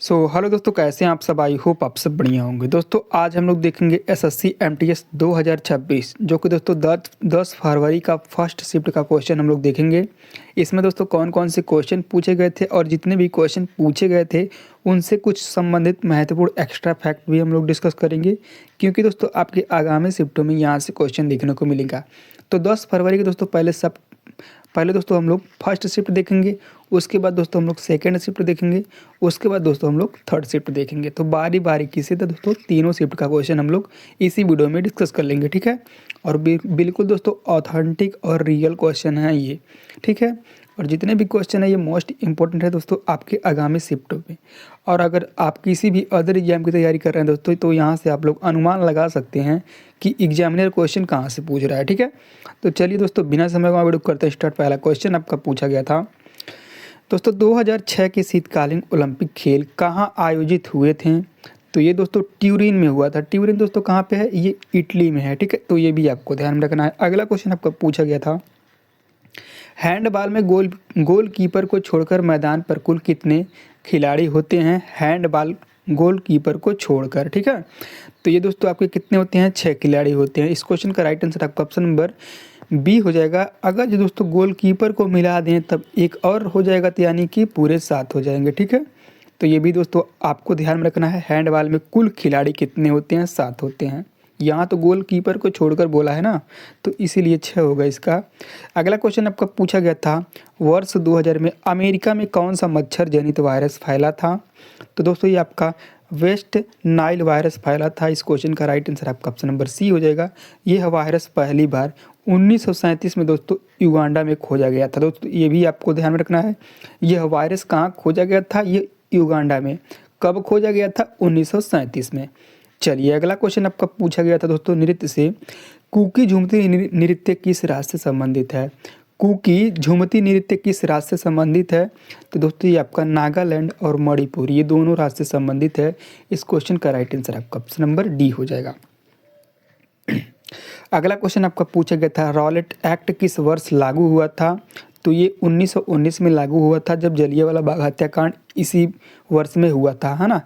Hello दोस्तों, कैसे हैं आप सब। आई होप आप सब बढ़िया होंगे। दोस्तों आज हम लोग देखेंगे एसएससी एमटीएस 2026 जो कि दोस्तों 10 फरवरी का फर्स्ट शिफ्ट का क्वेश्चन हम लोग देखेंगे। इसमें दोस्तों कौन कौन से क्वेश्चन पूछे गए थे और जितने भी क्वेश्चन पूछे गए थे उनसे कुछ संबंधित महत्वपूर्ण एक्स्ट्रा फैक्ट भी हम लोग डिस्कस करेंगे, क्योंकि दोस्तों आपके आगामी शिफ्टों में यहाँ से क्वेश्चन देखने को मिलेगा। तो 10 फरवरी के दोस्तों पहले दोस्तों हम लोग फर्स्ट शिफ्ट देखेंगे, उसके बाद दोस्तों हम लोग सेकंड शिफ्ट देखेंगे, उसके बाद दोस्तों हम लोग थर्ड शिफ्ट देखेंगे। तो बारी बारी से दोस्तों तीनों शिफ्ट का क्वेश्चन हम लोग इसी वीडियो में डिस्कस कर लेंगे, ठीक है। और बिल्कुल दोस्तों ऑथेंटिक और रियल क्वेश्चन है ये, ठीक है। और जितने भी क्वेश्चन है ये मोस्ट इंपॉर्टेंट है दोस्तों आपके आगामी शिफ्टों में। और अगर आप किसी भी अदर एग्जाम की तैयारी कर रहे हैं दोस्तों, तो यहाँ से आप लोग अनुमान लगा सकते हैं कि एग्जामिनर क्वेश्चन कहाँ से पूछ रहा है, ठीक है। तो चलिए दोस्तों बिना समय गंवाए वीडियो करते हैं स्टार्ट। पहला क्वेश्चन आपका पूछा गया था दोस्तों 2006 के शीतकालीन ओलंपिक खेल कहाँ आयोजित हुए थे। तो ये दोस्तों ट्यूरिन में हुआ था। ट्यूरिन दोस्तों कहाँ पे है, ये इटली में है, ठीक है। तो ये भी आपको ध्यान में रखना है। अगला क्वेश्चन आपका पूछा गया था हैंडबॉल में गोलकीपर को छोड़कर मैदान पर कुल कितने खिलाड़ी होते हैं। हैंडबॉल गोलकीपर को छोड़कर, ठीक है। तो ये दोस्तों आपके कितने होते हैं, 6 खिलाड़ी होते हैं। इस क्वेश्चन का राइट आंसर आपका ऑप्शन नंबर बी हो जाएगा। अगर जो दोस्तों गोलकीपर को मिला दें तब एक और हो जाएगा, तो यानी कि पूरे 7 हो जाएंगे, ठीक है। तो ये भी दोस्तों आपको ध्यान में रखना है, हैंडबॉल में कुल खिलाड़ी कितने होते हैं, 7 होते हैं। यहाँ तो गोलकीपर को छोड़कर बोला है ना, तो इसीलिए 6 होगा इसका। अगला क्वेश्चन आपका पूछा गया था वर्ष 2000 में अमेरिका में कौन सा मच्छर जनित वायरस फैला था। तो दोस्तों ये आपका वेस्ट नाइल वायरस फैला था। इस क्वेश्चन का राइट आंसर आपका ऑप्शन नंबर सी हो जाएगा। यह वायरस पहली बार 1937 में दोस्तों युगांडा में खोजा गया था। दोस्तों ये भी आपको ध्यान में रखना है, यह वायरस कहाँ खोजा गया था, ये युगांडा में। कब खोजा गया था, 1937 में। चलिए अगला क्वेश्चन आपका पूछा गया था दोस्तों नृत्य से कुकी झूमती नृत्य किस राज्य से संबंधित है। कुकी झूमती नृत्य किस राज्य से संबंधित है। तो दोस्तों ये आपका नागालैंड और मणिपुर, ये दोनों राज्य से संबंधित है। इस क्वेश्चन का राइट आंसर आपका ऑप्शन नंबर डी हो जाएगा। अगला क्वेश्चन आपका पूछा गया था रॉलेट एक्ट किस वर्ष लागू हुआ था। तो ये 1919 में लागू हुआ था, जब जलियांवाला बाग हत्याकांड इसी वर्ष में हुआ था, है ना।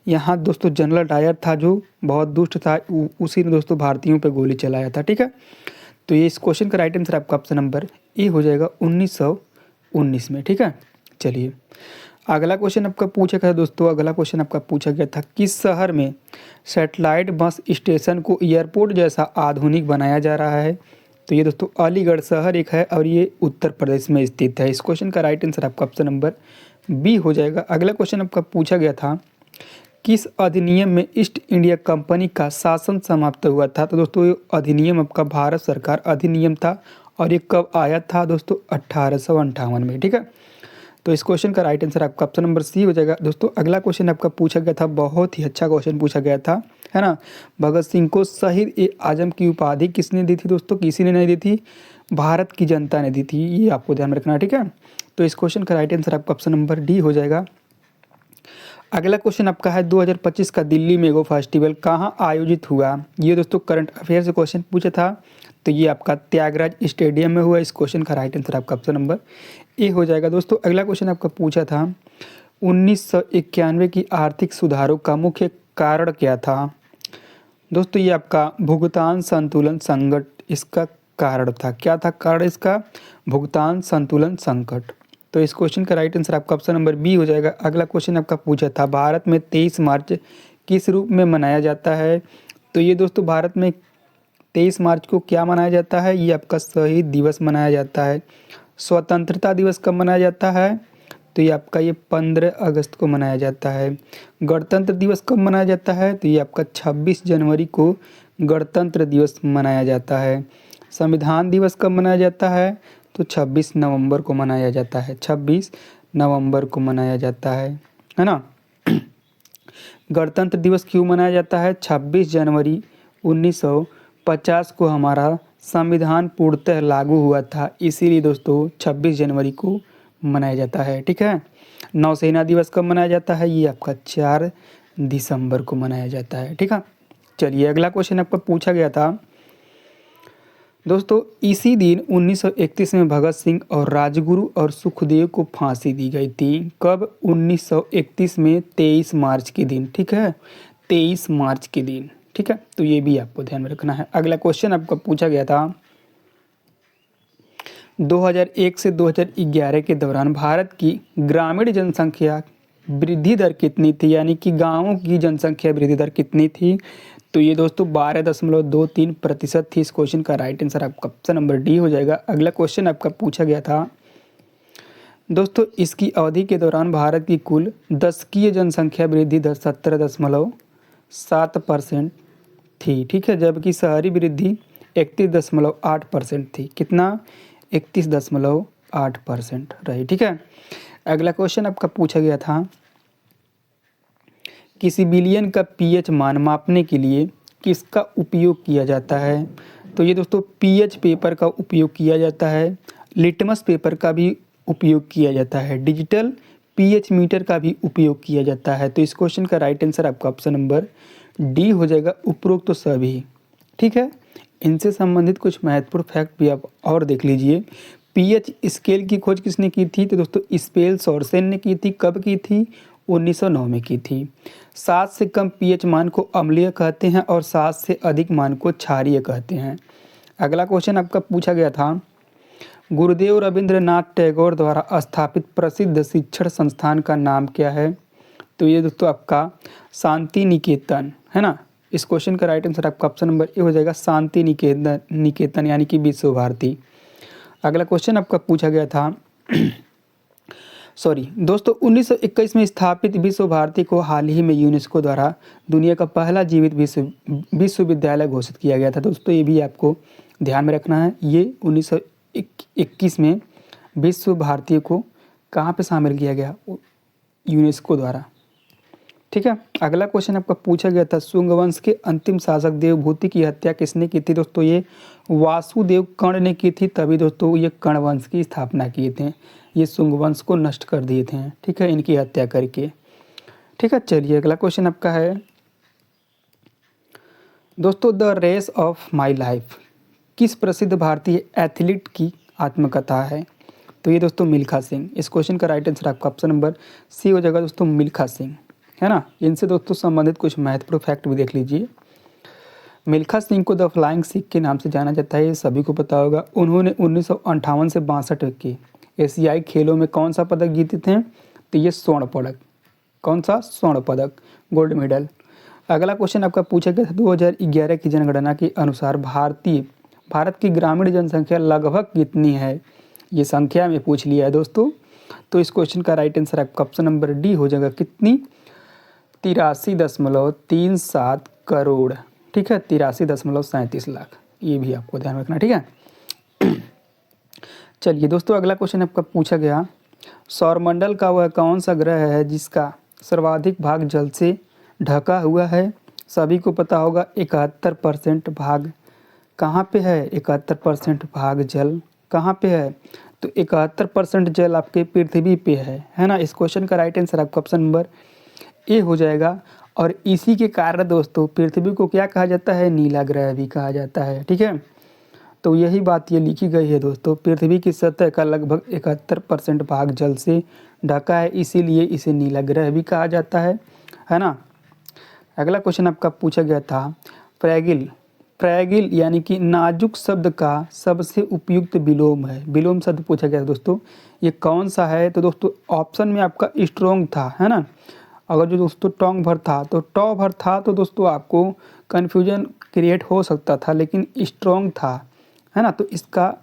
यहाँ दोस्तों जनरल डायर था जो बहुत दुष्ट था, उसी ने दोस्तों भारतीयों पे गोली चलाया था, ठीक है। तो ये इस क्वेश्चन का राइट आंसर आपका ऑप्शन नंबर ए हो जाएगा 1919 में, ठीक है। चलिए अगला क्वेश्चन आपका पूछा गया दोस्तों, अगला क्वेश्चन आपका पूछा गया था किस शहर में सैटेलाइट बस स्टेशन को एयरपोर्ट जैसा आधुनिक बनाया जा रहा है। तो ये दोस्तों अलीगढ़ शहर एक है और ये उत्तर प्रदेश में स्थित है। इस क्वेश्चन का राइट आंसर आपका ऑप्शन नंबर बी हो जाएगा। अगला क्वेश्चन आपका पूछा गया था किस अधिनियम में ईस्ट इंडिया कंपनी का शासन समाप्त हुआ था। तो दोस्तों ये अधिनियम आपका भारत सरकार अधिनियम था और ये कब आया था दोस्तों, 1858 में, ठीक है। तो इस क्वेश्चन का राइट आंसर आपका ऑप्शन नंबर सी हो जाएगा। दोस्तों अगला क्वेश्चन आपका पूछा गया था, बहुत ही अच्छा क्वेश्चन पूछा गया था, है ना। भगत सिंह को शहीद ए आजम की उपाधि किसने दी थी दोस्तों, किसी ने नहीं दी थी, भारत की जनता ने दी थी। ये आपको ध्यान में रखना है, ठीक है। तो इस क्वेश्चन का राइट आंसर आपका ऑप्शन नंबर डी हो जाएगा। अगला क्वेश्चन आपका है 2025 का दिल्ली मेगो फेस्टिवल कहाँ आयोजित हुआ। ये दोस्तों करंट अफेयर से क्वेश्चन पूछा था, तो ये आपका त्यागराज स्टेडियम में हुआ। इस क्वेश्चन का राइट आंसर आपका ऑप्शन नंबर ए हो जाएगा। दोस्तों अगला क्वेश्चन आपका पूछा था 1991 की आर्थिक सुधारों का मुख्य कारण क्या था। दोस्तों ये आपका भुगतान संतुलन संकट इसका कारण था। क्या था कारण इसका, भुगतान संतुलन संकट। तो इस क्वेश्चन का राइट आंसर आपका ऑप्शन नंबर बी हो जाएगा। अगला क्वेश्चन आपका पूछा था भारत में 23 मार्च किस रूप में मनाया जाता है। तो ये दोस्तों भारत में 23 मार्च को क्या मनाया जाता है, ये आपका शहीद दिवस मनाया जाता है। स्वतंत्रता दिवस कब मनाया जाता है, तो ये आपका ये 15 अगस्त को मनाया जाता है। गणतंत्र दिवस कब मनाया जाता है, तो ये आपका 26 जनवरी को गणतंत्र दिवस मनाया जाता है। संविधान दिवस कब मनाया जाता है, तो 26 नवंबर को मनाया जाता है। 26 नवंबर को मनाया जाता है ना। गणतंत्र दिवस क्यों मनाया जाता है, 26 जनवरी 1950 को हमारा संविधान पूर्णतः लागू हुआ था, इसीलिए दोस्तों 26 जनवरी को मनाया जाता है, ठीक है। नौसेना दिवस कब मनाया जाता है, ये आपका 4 दिसंबर को मनाया जाता है, ठीक है। चलिए अगला क्वेश्चन आपका पूछा गया था दोस्तों इसी दिन 1931 में भगत सिंह और राजगुरु और सुखदेव को फांसी दी गई थी। कब? 1931 में 23 मार्च के दिन। ठीक है, 23 मार्च के दिन। ठीक है, तो ये भी आपको ध्यान में रखना है। अगला क्वेश्चन आपका पूछा गया था 2001 से 2011 के दौरान भारत की ग्रामीण जनसंख्या वृद्धि दर कितनी थी, यानी कि गाँवों की जनसंख्या वृद्धि दर कितनी थी? तो ये दोस्तों 12.23% थी। इस क्वेश्चन का राइट आंसर आपका ऑप्शन नंबर डी हो जाएगा। अगला क्वेश्चन आपका पूछा गया था दोस्तों इसकी अवधि के दौरान भारत की कुल दशकीय जनसंख्या वृद्धि दर 17.7% थी। ठीक है, जबकि शहरी वृद्धि 31.8% थी। कितना? 31.8% रही। ठीक है, अगला क्वेश्चन आपका पूछा गया था किसी विलयन का पीएच मान मापने के लिए किसका उपयोग किया जाता है? तो ये दोस्तों पीएच पेपर का उपयोग किया जाता है, लिटमस पेपर का भी उपयोग किया जाता है, डिजिटल पीएच मीटर का भी उपयोग किया जाता है। तो इस क्वेश्चन का राइट आंसर आपका ऑप्शन नंबर डी हो जाएगा, उपरोक्त तो सभी। ठीक है, इनसे संबंधित कुछ महत्वपूर्ण फैक्ट भी आप और देख लीजिए। पीएच स्केल की खोज किसने की थी? तो दोस्तों स्पेल सॉर्सेन ने की थी। कब की थी? 1909 में की थी। 7 से कम पीएच मान को अम्लीय कहते हैं और 7 से अधिक मान को क्षारीय कहते हैं। अगला क्वेश्चन आपका पूछा गया था गुरुदेव रविंद्रनाथ टैगोर द्वारा स्थापित प्रसिद्ध शिक्षण संस्थान का नाम क्या है? तो ये दोस्तों आपका शांति निकेतन है ना। इस क्वेश्चन का राइट आंसर आपका ऑप्शन नंबर ए हो जाएगा, शांति निकेतन यानी कि विश्व भारती। अगला क्वेश्चन आपका पूछा गया था दोस्तों 1921 में स्थापित विश्व भारती को हाल ही में यूनेस्को द्वारा दुनिया का पहला जीवित विश्वविद्यालय घोषित किया गया था। दोस्तों ये भी आपको ध्यान में रखना है। ये 1921 में विश्व भारती को कहाँ पे शामिल किया गया? यूनेस्को द्वारा। ठीक है, अगला क्वेश्चन आपका पूछा गया था शुंग वंश के अंतिम शासक देवभूति की हत्या किसने की थी? दोस्तों ये वासुदेव कर्ण ने की थी, तभी दोस्तों ये कर्ण वंश की स्थापना किए थे। ये शुंग वंश को नष्ट कर दिए थे। ठीक है, इनकी हत्या करके। ठीक है, चलिए अगला क्वेश्चन आपका है दोस्तों the race of my life किस प्रसिद्ध भारतीय एथलीट की आत्मकथा है? तो ये दोस्तों मिल्खा सिंह। इस क्वेश्चन का राइट आंसर आपका ऑप्शन नंबर सी हो जाएगा दोस्तों, मिल्खा सिंह है ना। इनसे दोस्तों संबंधित कुछ महत्वपूर्ण फैक्ट भी देख लीजिए। मिल्खा सिंह को द फ्लाइंग सिख के नाम से जाना जाता है, ये सभी को पता होगा। उन्होंने 1958 से 62 के एशियाई खेलों में कौन सा पदक जीते थे? तो ये स्वर्ण पदक। कौन सा? स्वर्ण पदक, गोल्ड मेडल। अगला क्वेश्चन आपका पूछा गया था 2011 की जनगणना के अनुसार भारत की ग्रामीण जनसंख्या लगभग कितनी है? ये संख्या में पूछ लिया है दोस्तों। तो इस क्वेश्चन का राइट आंसर आपका ऑप्शन नंबर डी हो जाएगा, कितनी? 83.37 करोड़। ठीक है, 83.37 लाख। ये भी आपको ध्यान रखना। ठीक है, चलिए दोस्तों अगला क्वेश्चन आपका पूछा गया सौरमंडल का वह कौन सा ग्रह है जिसका सर्वाधिक भाग जल से ढका हुआ है? सभी को पता होगा 71% भाग कहाँ पे है? 71% भाग जल कहाँ पे है? तो 71% जल आपके पृथ्वी पे है ना। इस क्वेश्चन का राइट आंसर आपका ऑप्शन नंबर ए हो जाएगा। और इसी के कारण दोस्तों पृथ्वी को क्या कहा जाता है? नीला ग्रह भी कहा जाता है। ठीक है, तो यही बात ये लिखी गई है दोस्तों, पृथ्वी की सतह का लगभग 71% भाग जल से ढका है, इसीलिए इसे नीला ग्रह भी कहा जाता है ना। अगला क्वेश्चन आपका पूछा गया था फ्रैगिल यानी कि नाजुक शब्द का सबसे उपयुक्त विलोम है। विलोम शब्द पूछा गया दोस्तों, ये कौन सा है? तो दोस्तों ऑप्शन में आपका स्ट्रॉन्ग था, है ना। अगर जो दोस्तों टोंग भर था तो टॉ भर था तो दोस्तों आपको कन्फ्यूजन क्रिएट हो सकता था, लेकिन स्ट्रॉन्ग था, है ना। तो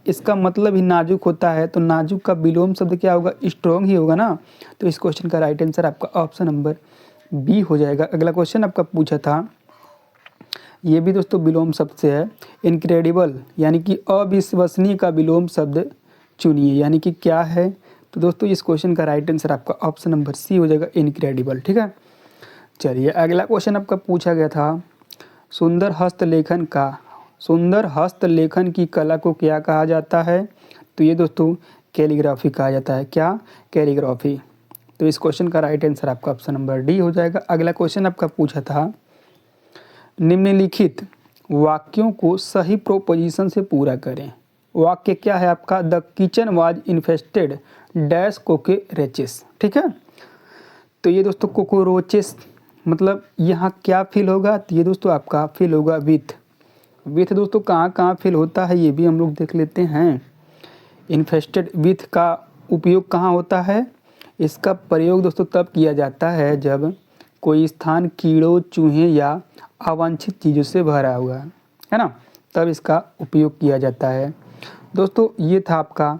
इसका मतलब ही नाजुक होता है, तो नाजुक का विलोम शब्द क्या होगा? स्ट्रॉन्ग ही होगा ना। तो इस क्वेश्चन का राइट आंसर आपका ऑप्शन नंबर बी हो जाएगा। अगला क्वेश्चन आपका पूछा था, ये भी दोस्तों विलोम शब्द से है, इनक्रेडिबल यानी कि अविश्वसनीय का विलोम शब्द चुनिए, यानी कि क्या है? तो दोस्तों इस क्वेश्चन का राइट आंसर आपका ऑप्शन नंबर सी हो जाएगा, इनक्रेडिबल। ठीक है, चलिए अगला क्वेश्चन आपका पूछा गया था सुंदर हस्तलेखन की कला को क्या कहा जाता है? तो ये दोस्तों कैलीग्राफी कहा जाता है। क्या? कैलीग्राफी। तो इस क्वेश्चन का राइट आंसर आपका ऑप्शन नंबर डी हो जाएगा। अगला क्वेश्चन आपका पूछा था निम्नलिखित वाक्यों को सही प्रोपोजिशन से पूरा करें। वाक्य क्या है आपका, the kitchen was infested dash cockroaches. ठीक है, तो ये दोस्तों कोकरोचेस मतलब यहाँ क्या फिल होगा, तो ये दोस्तों आपका फिल होगा विथ। विथ दोस्तों कहाँ कहाँ फिल होता है ये भी हम लोग देख लेते हैं। इन्फेस्टेड विथ का उपयोग कहाँ होता है, इसका प्रयोग दोस्तों तब किया जाता है जब कोई स्थान कीड़ों, चूहे या अवांछित चीज़ों से भरा हुआ है ना, तब इसका उपयोग किया जाता है। दोस्तों ये था आपका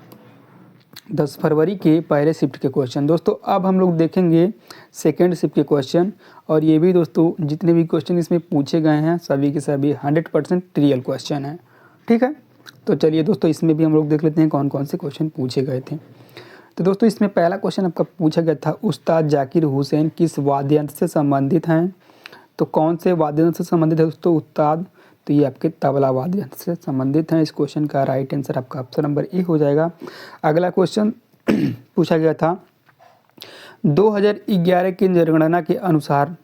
10 फरवरी के पहले शिफ्ट के क्वेश्चन। दोस्तों अब हम लोग देखेंगे सेकेंड शिफ्ट के क्वेश्चन, और ये भी दोस्तों जितने भी क्वेश्चन इसमें पूछे गए हैं सभी के सभी 100% रियल क्वेश्चन हैं। ठीक है, तो चलिए दोस्तों इसमें भी हम लोग देख लेते हैं कौन कौन से क्वेश्चन पूछे गए थे। तो दोस्तों इसमें पहला क्वेश्चन आपका पूछा गया था, उस्ताद जाकिर हुसैन किस वाद्य यंत्र से संबंधित हैं। तो कौन से वाद्य यंत्र से संबंधित है दोस्तों उस्ताद, तो ये आपके तबला वाद्य यंत्र से संबंधित हैं। इस क्वेश्चन का राइट आंसर आपका ऑप्शन नंबर ए हो जाएगा। अगला क्वेश्चन पूछा गया था, 2011 की जनगणना के अनुसार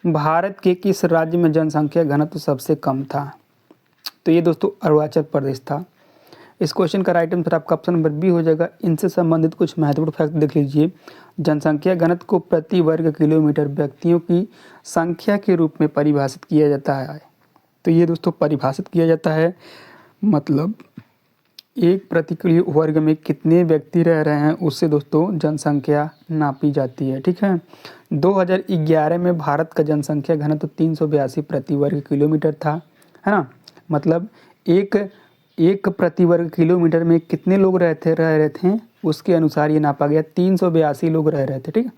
भारत के किस राज्य में जनसंख्या घनत्व सबसे कम था। तो ये दोस्तों अरुणाचल प्रदेश था। इस क्वेश्चन का राइट आंसर आपका ऑप्शन नंबर बी हो जाएगा। इनसे संबंधित कुछ महत्वपूर्ण फैक्ट देख लीजिए। जनसंख्या घनत्व को प्रति वर्ग किलोमीटर व्यक्तियों की संख्या के रूप में परिभाषित किया जाता है। तो ये दोस्तों परिभाषित किया जाता है मतलब एक प्रति किलो वर्ग में कितने व्यक्ति रह रहे हैं उससे दोस्तों जनसंख्या नापी जाती है। ठीक है, 2011 में भारत का जनसंख्या घनत्व 382 प्रति वर्ग किलोमीटर था, है ना। मतलब एक प्रति वर्ग किलोमीटर में कितने लोग रह रहे थे उसके अनुसार ये नापा गया। 382 लोग रह रहे थे। ठीक है,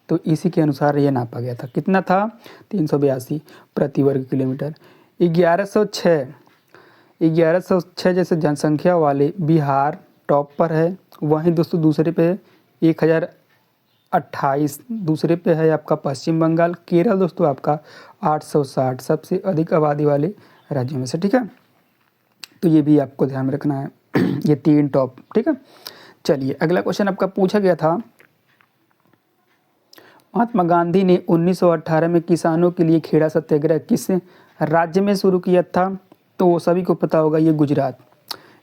तो इसी के अनुसार ये नापा गया था। कितना था, 382 प्रति वर्ग किलोमीटर। 1106 जैसे जनसंख्या वाले बिहार टॉप पर है, वहीं दोस्तों दूसरे पे 1028, दूसरे पे है आपका पश्चिम बंगाल। केरल दोस्तों आपका 860 सबसे अधिक आबादी वाले राज्यों में से। ठीक है, तो ये भी आपको ध्यान में रखना है ये 3 टॉप। ठीक है, चलिए अगला क्वेश्चन आपका पूछा गया था, महात्मा गांधी ने 1918 में किसानों के लिए खेड़ा सत्याग्रह किस राज्य में शुरू किया था। तो सभी को पता होगा ये गुजरात।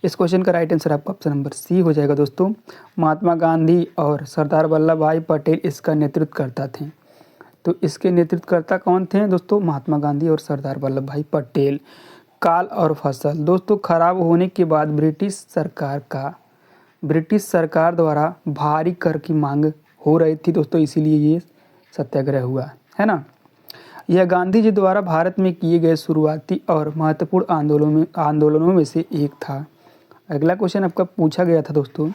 इस क्वेश्चन का राइट आंसर आपका ऑप्शन नंबर सी हो जाएगा। दोस्तों महात्मा गांधी और सरदार वल्लभ भाई पटेल इसका नेतृत्व करता थे। तो इसके नेतृत्वकर्ता कौन थे दोस्तों, महात्मा गांधी और सरदार वल्लभ भाई पटेल। काल और फसल दोस्तों खराब होने के बाद ब्रिटिश सरकार द्वारा भारी कर की मांग हो रही थी दोस्तों, इसीलिए ये सत्याग्रह हुआ, है ना। यह गांधी जी द्वारा भारत में किए गए शुरुआती और महत्वपूर्ण आंदोलनों में से एक था। अगला क्वेश्चन आपका पूछा गया था दोस्तों,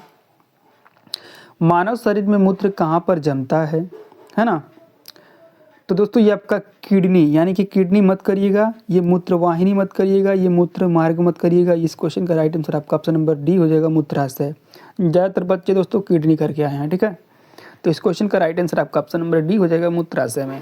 मानव शरीर में मूत्र कहाँ पर जमता है ना। तो दोस्तों ये आपका किडनी, यानी कि किडनी मत करिएगा, ये मूत्रवाहिनी मत करिएगा, ये मूत्र मार्ग मत करिएगा। इस क्वेश्चन का राइट आंसर आपका ऑप्शन नंबर डी हो जाएगा, मूत्राशय। ज़्यादातर बच्चे दोस्तों किडनी करके आए हैं। ठीक है, तो इस क्वेश्चन का राइट आंसर आपका ऑप्शन नंबर डी हो जाएगा, मूत्राशय में।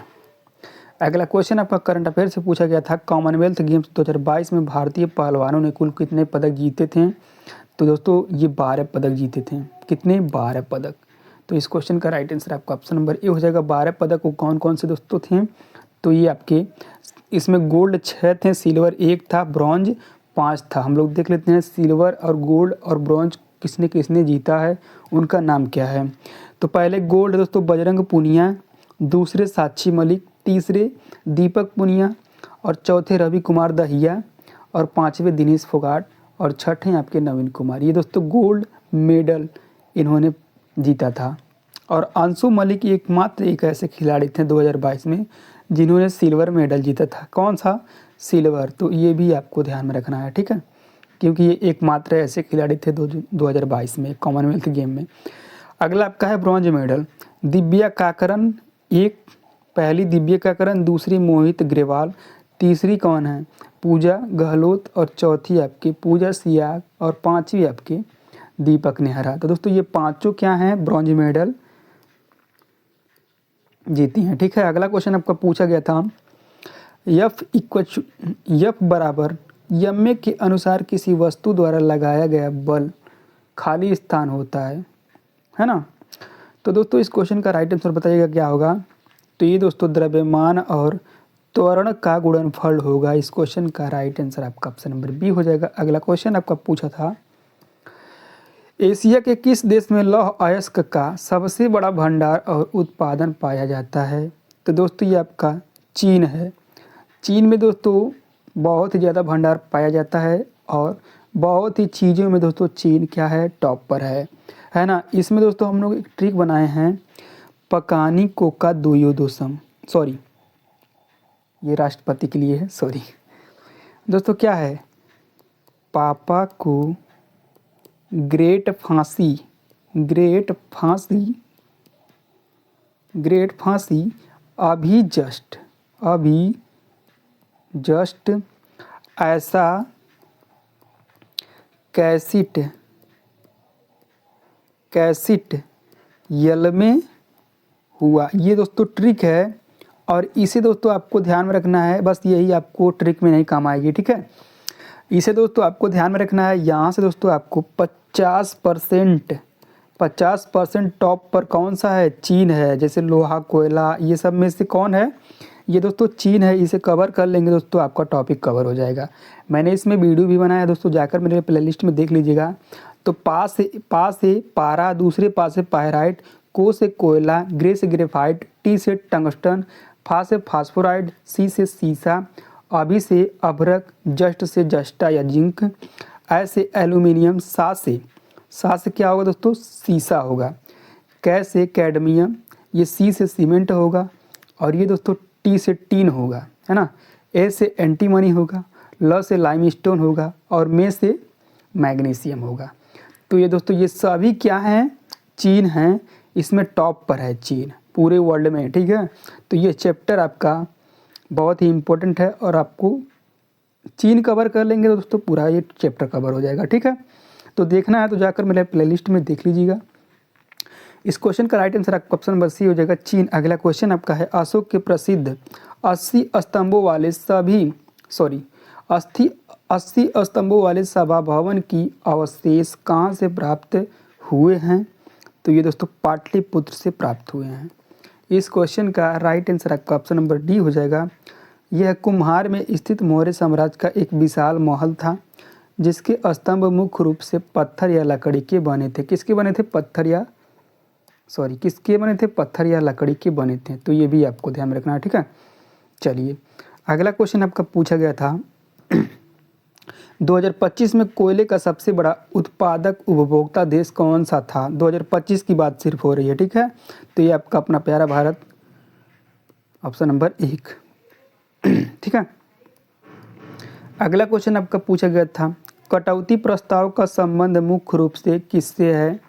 अगला क्वेश्चन आपका करंट अफेयर से पूछा गया था, कॉमनवेल्थ गेम्स 2022 में भारतीय पहलवानों ने कुल कितने पदक जीते थे। तो दोस्तों ये 12 पदक जीते थे। कितने, 12 पदक। तो इस क्वेश्चन का राइट आंसर आपका ऑप्शन नंबर ए हो जाएगा। 12 पदक वो कौन कौन से दोस्तों थे, तो ये आपके इसमें गोल्ड 6 थे, सिल्वर 1 था, ब्रॉन्ज 5 था। हम लोग देख लेते हैं सिल्वर और गोल्ड और ब्रॉन्ज किसने किसने जीता है, उनका नाम क्या है। तो पहले गोल्ड दोस्तों बजरंग पुनिया, दूसरे साक्षी मलिक, तीसरे दीपक पुनिया और चौथे रवि कुमार दहिया और 5वें दिनेश फोगाट और छठे आपके नवीन कुमार। ये दोस्तों गोल्ड मेडल इन्होंने जीता था। और अंशु मलिक एकमात्र एक ऐसे खिलाड़ी थे 2022 में जिन्होंने सिल्वर मेडल जीता था। कौन सा, सिल्वर। तो ये भी आपको ध्यान में रखना है। ठीक है, क्योंकि ये एकमात्र ऐसे खिलाड़ी थे 2022 में कॉमनवेल्थ गेम में। अगला आपका है ब्रॉन्ज मेडल, दिव्या काकरन एक, पहली दिव्या काकरन, दूसरी मोहित ग्रेवाल, तीसरी कौन है, पूजा गहलोत और चौथी आपकी पूजा सियाग और 5वीं आपकी दीपक नेहरा। तो दोस्तों ये पांचों क्या हैं, ब्रॉन्ज मेडल जीती हैं। ठीक है, अगला क्वेश्चन आपका पूछा गया था, F बराबर यम्य के अनुसार किसी वस्तु द्वारा लगाया गया बल खाली स्थान होता है ना। तो दोस्तों इस क्वेश्चन का राइट आंसर बताइएगा क्या होगा। तो ये दोस्तों द्रव्यमान और त्वरण का गुणनफल होगा। इस क्वेश्चन का राइट आंसर आपका ऑप्शन नंबर बी हो जाएगा। अगला क्वेश्चन आपका पूछा था, एशिया के किस देश में लौह अयस्क का सबसे बड़ा भंडार और उत्पादन पाया जाता है? तो दोस्तों ये आपका चीन है। चीन में दोस्तों बहुत ही ज़्यादा भंडार पाया जाता है और बहुत ही चीज़ों में दोस्तों चीन क्या है, टॉप पर है ना। इसमें दोस्तों हम लोग एक ट्रिक बनाए हैं, पकानी कोका दुयोदोसम, सॉरी ये राष्ट्रपति के लिए है, सॉरी दोस्तों क्या है, पापा को ग्रेट फांसी, ग्रेट फांसी, ग्रेट फांसी अभी जस्ट ऐसा कैसेट यल में हुआ। ये दोस्तों ट्रिक है और इसे दोस्तों आपको ध्यान में रखना है, बस यही आपको ट्रिक में नहीं काम आएगी, ठीक है। इसे दोस्तों आपको ध्यान में रखना है। यहाँ से दोस्तों आपको 50% टॉप पर कौन सा है, चीन है। जैसे लोहा, कोयला, ये सब में से कौन है, ये दोस्तों चीन है। इसे कवर कर लेंगे दोस्तों आपका टॉपिक कवर हो जाएगा। मैंने इसमें वीडियो भी बनाया है दोस्तों, जाकर मेरे प्लेलिस्ट में देख लीजिएगा। तो पा से पारा, दूसरे पा से पायराइट, को से कोयला, ग्रे से ग्रेफाइट, टी से टंगस्टन, फा से फास्फोराइड, सी से सीसा, अभी से अभ्रक, जस्ट से जस्टा या जिंक, ऐ से एल्यूमिनियम, सा से क्या होगा दोस्तों, सीसा होगा, कै से कैडमियम, ये सी से सीमेंट होगा और ये दोस्तों टी से टीन होगा, है ना। ए से एंटीमनी होगा, ल से लाइमस्टोन होगा और मे से मैग्नीशियम होगा। तो ये दोस्तों ये सभी क्या हैं, चीन हैं। इसमें टॉप पर है चीन पूरे वर्ल्ड में, ठीक है। तो ये चैप्टर आपका बहुत ही इम्पोर्टेंट है और आपको चीन कवर कर लेंगे तो दोस्तों पूरा ये चैप्टर कवर हो जाएगा, ठीक है। तो देखना है तो जाकर मेरे प्लेलिस्ट में देख लीजिएगा। इस क्वेश्चन का राइट आंसर आपका ऑप्शन नंबर सी हो जाएगा, चीन। अगला क्वेश्चन आपका है, अशोक के प्रसिद्ध 80 स्तंभों वाले सभा भवन की अवशेष कहाँ से प्राप्त हुए हैं? तो ये दोस्तों पाटलिपुत्र से प्राप्त हुए हैं। इस क्वेश्चन का राइट आंसर आपका ऑप्शन नंबर डी हो जाएगा। यह कुम्हार में स्थित मौर्य साम्राज्य का एक विशाल महल था जिसके स्तंभ मुख्य रूप से पत्थर या लकड़ी के बने थे। किसके बने थे, पत्थर या लकड़ी के बने थे। तो ये भी आपको ध्यान में रखना है, ठीक है। चलिए अगला क्वेश्चन आपका पूछा गया था 2025 में कोयले का सबसे बड़ा उत्पादक उपभोक्ता देश कौन सा था? 2025 की बात सिर्फ हो रही है, ठीक है। तो ये आपका अपना प्यारा भारत, ऑप्शन नंबर 1, ठीक है। अगला क्वेश्चन आपका पूछा गया था, कटौती प्रस्ताव का संबंध मुख्य रूप से किससे है?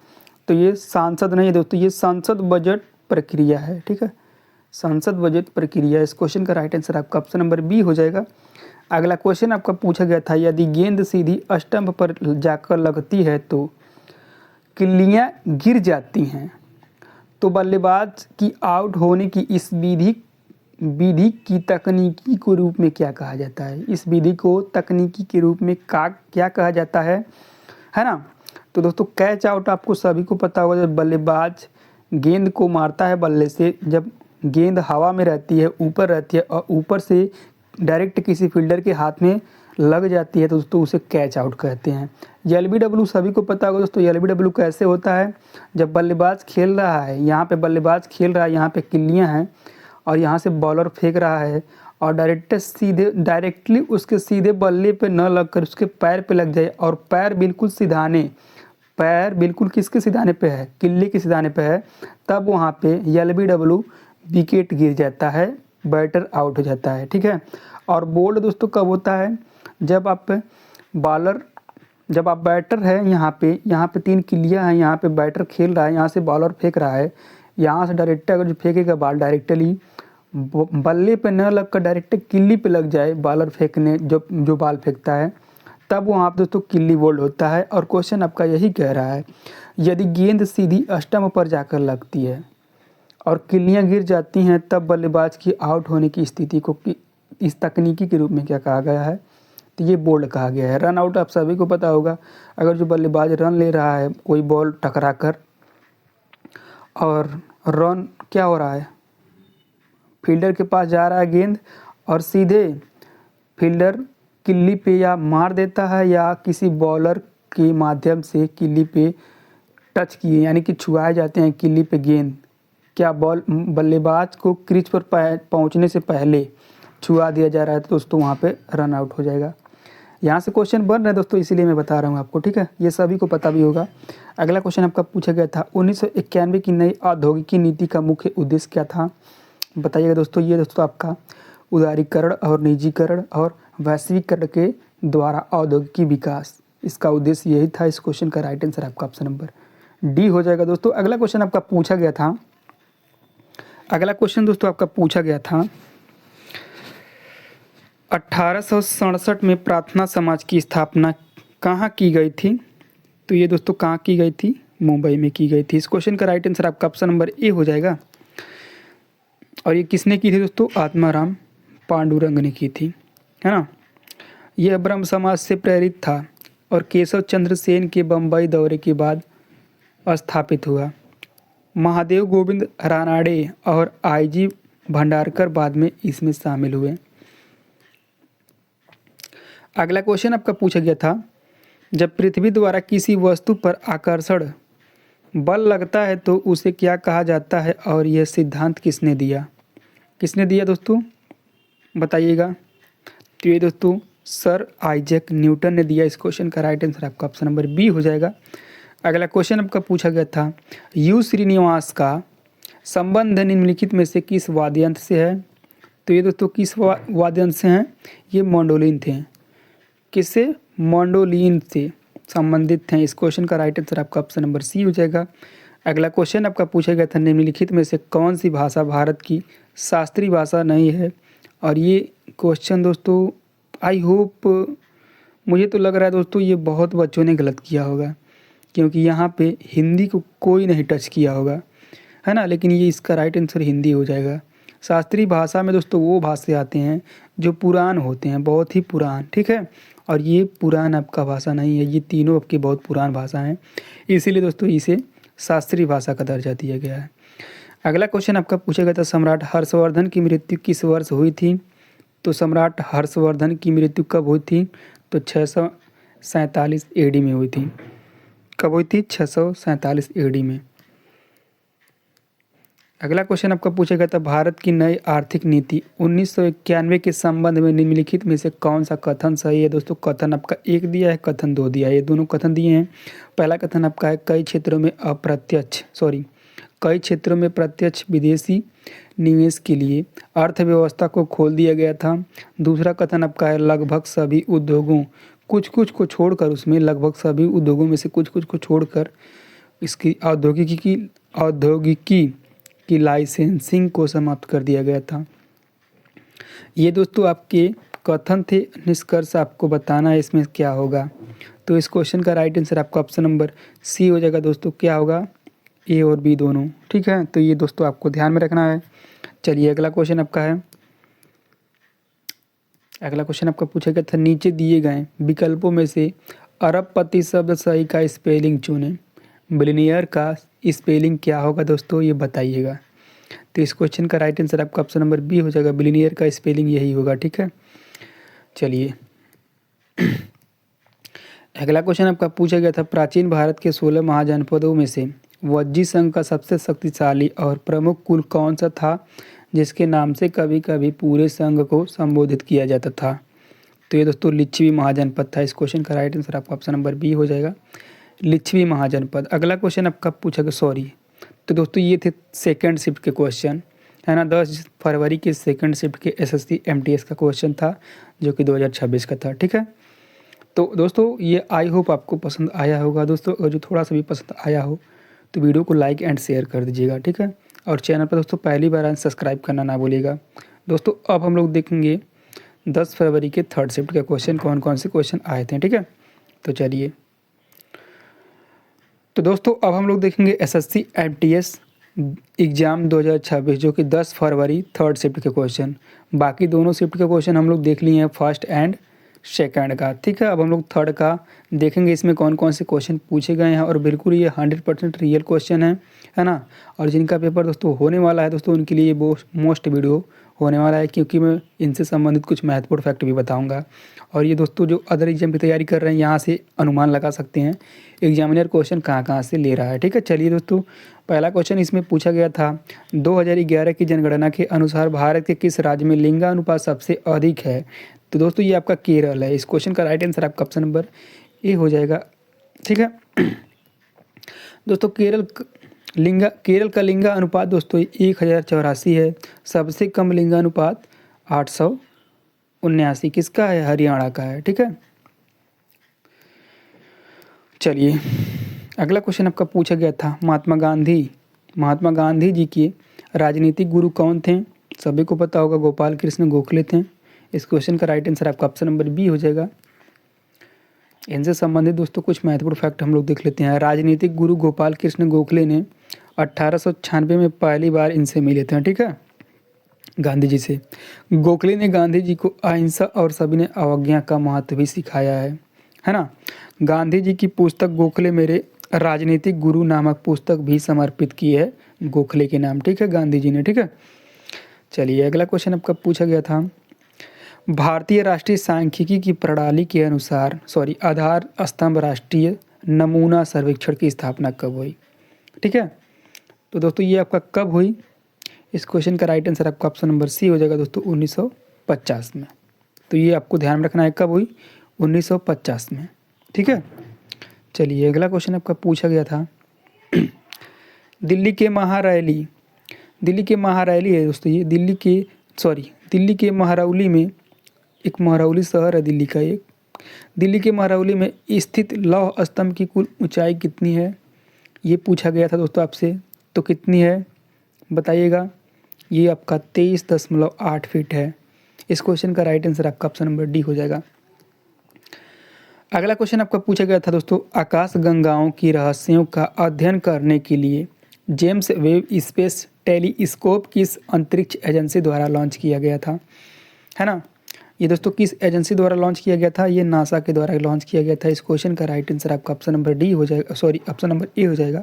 तो ये सांसद नहीं है दोस्तों, ये संसद बजट प्रक्रिया है, ठीक है, संसद बजट प्रक्रिया। इस क्वेश्चन का राइट आंसर आपका ऑप्शन नंबर बी हो जाएगा। अगला क्वेश्चन आपका पूछा गया था, यदि गेंद सीधी स्टंप पर जाकर लगती है तो किल्लियाँ गिर जाती हैं, तो बल्लेबाज की आउट होने की इस विधि की तकनीकी के रूप में क्या कहा जाता है? इस विधि को तकनीकी के रूप में क्या कहा जाता है ना। तो दोस्तों कैच आउट आपको सभी को पता होगा, जब बल्लेबाज गेंद को मारता है बल्ले से, जब गेंद हवा में रहती है, ऊपर रहती है और ऊपर से डायरेक्ट किसी फील्डर के हाथ में लग जाती है तो दोस्तों उसे कैच आउट कहते हैं। LBW सभी को पता होगा दोस्तों, LBW कैसे होता है, जब बल्लेबाज खेल रहा है, यहाँ पे बल्लेबाज खेल रहा है, यहाँ पे किल्लियाँ हैं और यहाँ से बॉलर फेंक रहा है और डायरेक्टली उसके सीधे बल्ले पे न लगकर उसके पैर पे लग जाए और पैर बिल्कुल किसके सिधाने पे है, किल्ली के सिधाने पे है, तब वहाँ पे LBW विकेट गिर जाता है, बैटर आउट हो जाता है, ठीक है। और बोल्ड दोस्तों कब होता है, जब आप बैटर है, यहाँ पे 3 किल्लियाँ हैं, यहाँ पे बैटर खेल रहा है, यहाँ से बॉलर फेंक रहा है, यहाँ से डायरेक्ट अगर जो फेंकेगा बॉल डायरेक्टली बल्ले पे न लगकर डायरेक्ट किल्ली पे लग जाए, बॉलर फेंकने जो बॉल फेंकता है, तब वहाँ पे दोस्तों किल्ली बोल्ड होता है। और क्वेश्चन आपका यही कह रहा है, यदि गेंद सीधी स्टंप पर जाकर लगती है और किल्लियाँ गिर जाती हैं, तब बल्लेबाज की आउट होने की स्थिति को इस तकनीकी के रूप में क्या कहा गया है? तो ये बोल्ड कहा गया है। रन आउट आप सभी को पता होगा, अगर जो बल्लेबाज रन ले रहा है कोई बॉल टकरा कर और रन क्या हो रहा है, फील्डर के पास जा रहा है गेंद और सीधे फील्डर किल्ली पे या मार देता है या किसी बॉलर के माध्यम से किल्ली पे टच किए यानी कि छुआए जाते हैं किल्ली पे गेंद, क्या बल्लेबाज को क्रीज पर पहुंचने से पहले छुआ दिया जा रहा है तो दोस्तों वहाँ पे रन आउट हो जाएगा। यहाँ से क्वेश्चन बन रहे हैं दोस्तों, इसीलिए मैं बता रहा हूँ आपको, ठीक है, ये सभी को पता भी होगा। अगला क्वेश्चन आपका पूछा गया था 1991 की नई औद्योगिकी नीति का मुख्य उद्देश्य क्या था, बताइएगा दोस्तों। ये दोस्तों आपका उदारीकरण और निजीकरण और वैश्वीकरण के द्वारा औद्योगिकी विकास, इसका उद्देश्य यही था। इस क्वेश्चन का राइट आंसर आपका ऑप्शन नंबर डी हो जाएगा दोस्तों। अगला क्वेश्चन आपका पूछा गया था, अगला क्वेश्चन दोस्तों आपका पूछा गया था 1867 में प्रार्थना समाज की स्थापना कहाँ की गई थी, तो ये दोस्तों कहाँ की गई थी, मुंबई में की गई थी। इस क्वेश्चन का राइट आंसर आपका ऑप्शन नंबर ए हो जाएगा। और ये किसने की थी दोस्तों, आत्माराम पांडुरंग ने की थी, है ना। यह ब्रह्म समाज से प्रेरित था और केशव चंद्र सेन के बम्बई दौरे के बाद स्थापित हुआ। महादेव गोविंद रानाडे और आईजी भंडारकर बाद में इसमें शामिल हुए। अगला क्वेश्चन आपका पूछा गया था जब पृथ्वी द्वारा किसी वस्तु पर आकर्षण बल लगता है तो उसे क्या कहा जाता है और यह सिद्धांत किसने दिया, किसने दिया दोस्तों बताइएगा। तो ये दोस्तों सर आइजैक न्यूटन ने दिया। इस क्वेश्चन का राइट आंसर आपका ऑप्शन नंबर बी हो जाएगा। अगला क्वेश्चन आपका पूछा गया था यू श्रीनिवास का संबंध निम्नलिखित में से किस वाद्ययंत्र से है, तो ये दोस्तों किस वाद्ययंत्र से हैं, ये मैंडोलिन थे, किससे, मैंडोलिन से संबंधित हैं। इस क्वेश्चन का राइट आंसर आपका ऑप्शन नंबर सी हो जाएगा। अगला क्वेश्चन आपका पूछा गया था निम्नलिखित में से कौन सी भाषा भारत की शास्त्रीय भाषा नहीं है, और ये क्वेश्चन दोस्तों आई होप, मुझे तो लग रहा है दोस्तों ये बहुत बच्चों ने गलत किया होगा क्योंकि यहाँ पे हिंदी को कोई नहीं टच किया होगा, है ना, लेकिन ये इसका राइट आंसर हिंदी हो जाएगा। शास्त्रीय भाषा में दोस्तों वो भाषा आते हैं जो पुरान होते हैं, बहुत ही पुरान, ठीक है, और ये पुरान आपका भाषा नहीं है, ये तीनों आपकी बहुत पुरान भाषा हैं, इसीलिए दोस्तों इसे शास्त्रीय भाषा का दर्जा दिया गया है। अगला क्वेश्चन आपका पूछा गया था सम्राट हर्षवर्धन की मृत्यु किस वर्ष हुई थी, तो सम्राट हर्षवर्धन की मृत्यु कब हुई थी, तो 647 AD में हुई थी। कब हुई थी, 647 AD में। अगला क्वेश्चन आपका पूछा गया था भारत की नई आर्थिक नीति 1991 के संबंध में निम्नलिखित में से कौन सा कथन सही है, दोस्तों कथन आपका एक दिया है, कथन दो दिया है, ये दोनों कथन दिए हैं। पहला कथन आपका है कई क्षेत्रों में प्रत्यक्ष विदेशी निवेश के लिए अर्थव्यवस्था को खोल दिया गया था। दूसरा कथन आपका है लगभग सभी उद्योगों कुछ कुछ को छोड़कर, उसमें लगभग सभी उद्योगों में से कुछ कुछ को छोड़कर इसकी औद्योगिकी की लाइसेंसिंग को समाप्त कर दिया गया था। ये दोस्तों आपके कथन थे, निष्कर्ष आपको बताना है इसमें क्या होगा। तो इस क्वेश्चन का राइट आंसर आपका ऑप्शन नंबर सी हो जाएगा दोस्तों, क्या होगा, ए और बी दोनों, ठीक है। तो ये दोस्तों आपको ध्यान में रखना है। चलिए अगला क्वेश्चन आपका है, अगला क्वेश्चन आपका पूछा गया था नीचे दिए गए विकल्पों में से अरबपति शब्द सही का स्पेलिंग चुनें। बिलियनियर का स्पेलिंग क्या होगा दोस्तों, ये बताइएगा। तो इस क्वेश्चन का राइट आंसर आपका ऑप्शन नंबर बी हो जाएगा, बिलियनियर का स्पेलिंग यही होगा, ठीक है। चलिए अगला क्वेश्चन आपका पूछा गया था प्राचीन भारत के 16 महाजनपदों में से वज्जी संघ का सबसे शक्तिशाली और प्रमुख कुल कौन सा था जिसके नाम से कभी कभी पूरे संघ को संबोधित किया जाता था, तो ये दोस्तों लिच्छवी महाजनपद था। इस क्वेश्चन का राइट आंसर आपका ऑप्शन नंबर बी हो जाएगा, लिच्छवी महाजनपद। अगला क्वेश्चन आपका पूछा गया तो दोस्तों ये थे सेकंड शिफ्ट के क्वेश्चन, है ना। 10 फरवरी के सेकंड शिफ्ट के SSC MTS का क्वेश्चन था जो कि 2026 का था, ठीक है। तो दोस्तों ये आई होप आपको पसंद आया होगा दोस्तों, अगर जो थोड़ा सा भी पसंद आया हो तो वीडियो को लाइक एंड शेयर कर दीजिएगा, ठीक है। और चैनल पर दोस्तों पहली बार आए सब्सक्राइब करना ना भूलिएगा। दोस्तों अब हम लोग देखेंगे 10 फरवरी के थर्ड शिफ्ट के क्वेश्चन, कौन कौन से क्वेश्चन आए थे, ठीक है। तो चलिए, तो दोस्तों अब हम लोग देखेंगे SSC MTS एग्ज़ाम 2026 जो कि 10 फरवरी थर्ड शिफ्ट के क्वेश्चन। बाकी दोनों शिफ्ट के क्वेश्चन हम लोग देख लिए हैं फर्स्ट एंड सेकंड का, ठीक है। अब हम लोग थर्ड का देखेंगे इसमें कौन कौन से क्वेश्चन पूछे गए हैं, और बिल्कुल ये 100% रियल क्वेश्चन है ना। और जिनका पेपर दोस्तों होने वाला है दोस्तों उनके लिए वो मोस्ट वीडियो होने वाला है, क्योंकि मैं इनसे संबंधित कुछ महत्वपूर्ण फैक्ट भी बताऊंगा। और ये दोस्तों जो अदर एग्जाम की तैयारी कर रहे हैं यहाँ से अनुमान लगा सकते हैं एग्जामिनर क्वेश्चन कहाँ कहाँ से ले रहा है। ठीक है, चलिए दोस्तों, पहला क्वेश्चन इसमें पूछा गया था 2011 की जनगणना के अनुसार भारत के किस राज्य में लिंगानुपात सबसे अधिक है। तो दोस्तों ये आपका केरल है। इस क्वेश्चन का राइट आंसर आपका ऑप्शन नंबर ए हो जाएगा। ठीक है दोस्तों, केरल का लिंगा अनुपात दोस्तों 1084 है। सबसे कम लिंगा अनुपात 879 किसका है, हरियाणा का है। ठीक है, चलिए अगला क्वेश्चन आपका पूछा गया था महात्मा गांधी जी के राजनीतिक गुरु कौन थे। सभी को पता होगा गोपाल कृष्ण गोखले थे। इस क्वेश्चन का राइट आंसर आपका ऑप्शन नंबर बी हो जाएगा। इनसे संबंधित दोस्तों कुछ महत्वपूर्ण फैक्ट हम लोग देख लेते हैं। राजनीतिक गुरु गोपाल कृष्ण गोखले ने 1896 में पहली बार इनसे मिले थे। ठीक है, गांधी जी से। गोखले ने गांधी जी को अहिंसा और सविनय अवज्ञा का महत्व भी सिखाया है ना। गांधी जी की पुस्तक गोखले मेरे राजनीतिक गुरु नामक पुस्तक भी समर्पित की है गोखले के नाम। ठीक है, गांधी जी ने। ठीक है, चलिए अगला क्वेश्चन आपका पूछा गया था भारतीय राष्ट्रीय सांख्यिकी की प्रणाली के अनुसार आधार स्तंभ राष्ट्रीय नमूना सर्वेक्षण की स्थापना कब हुई। ठीक है, तो दोस्तों ये आपका कब हुई, इस क्वेश्चन का राइट आंसर आपका ऑप्शन नंबर सी हो जाएगा दोस्तों 1950 में। तो ये आपको ध्यान रखना है, कब हुई, 1950 में। ठीक है, चलिए अगला क्वेश्चन आपका पूछा गया था दिल्ली के महारैली है दोस्तों। ये दिल्ली के महरौली में, एक महरौली शहर है दिल्ली का एक। दिल्ली के महरौली में स्थित लौह स्तंभ की कुल ऊंचाई कितनी है, ये पूछा गया था दोस्तों आपसे। तो कितनी है बताइएगा। ये आपका 23.8 फीट है। इस क्वेश्चन का राइट आंसर आपका ऑप्शन नंबर डी हो जाएगा। अगला क्वेश्चन आपका पूछा गया था दोस्तों आकाश गंगाओं की रहस्यों का अध्ययन करने के लिए जेम्स वेब स्पेस टेलीस्कोप किस अंतरिक्ष एजेंसी द्वारा लॉन्च किया गया था, है ना। ये दोस्तों किस एजेंसी द्वारा लॉन्च किया गया था, ये नासा के द्वारा लॉन्च किया गया था। इस क्वेश्चन का राइट आंसर आपका ऑप्शन नंबर डी हो जाएगा, ऑप्शन नंबर ए हो जाएगा।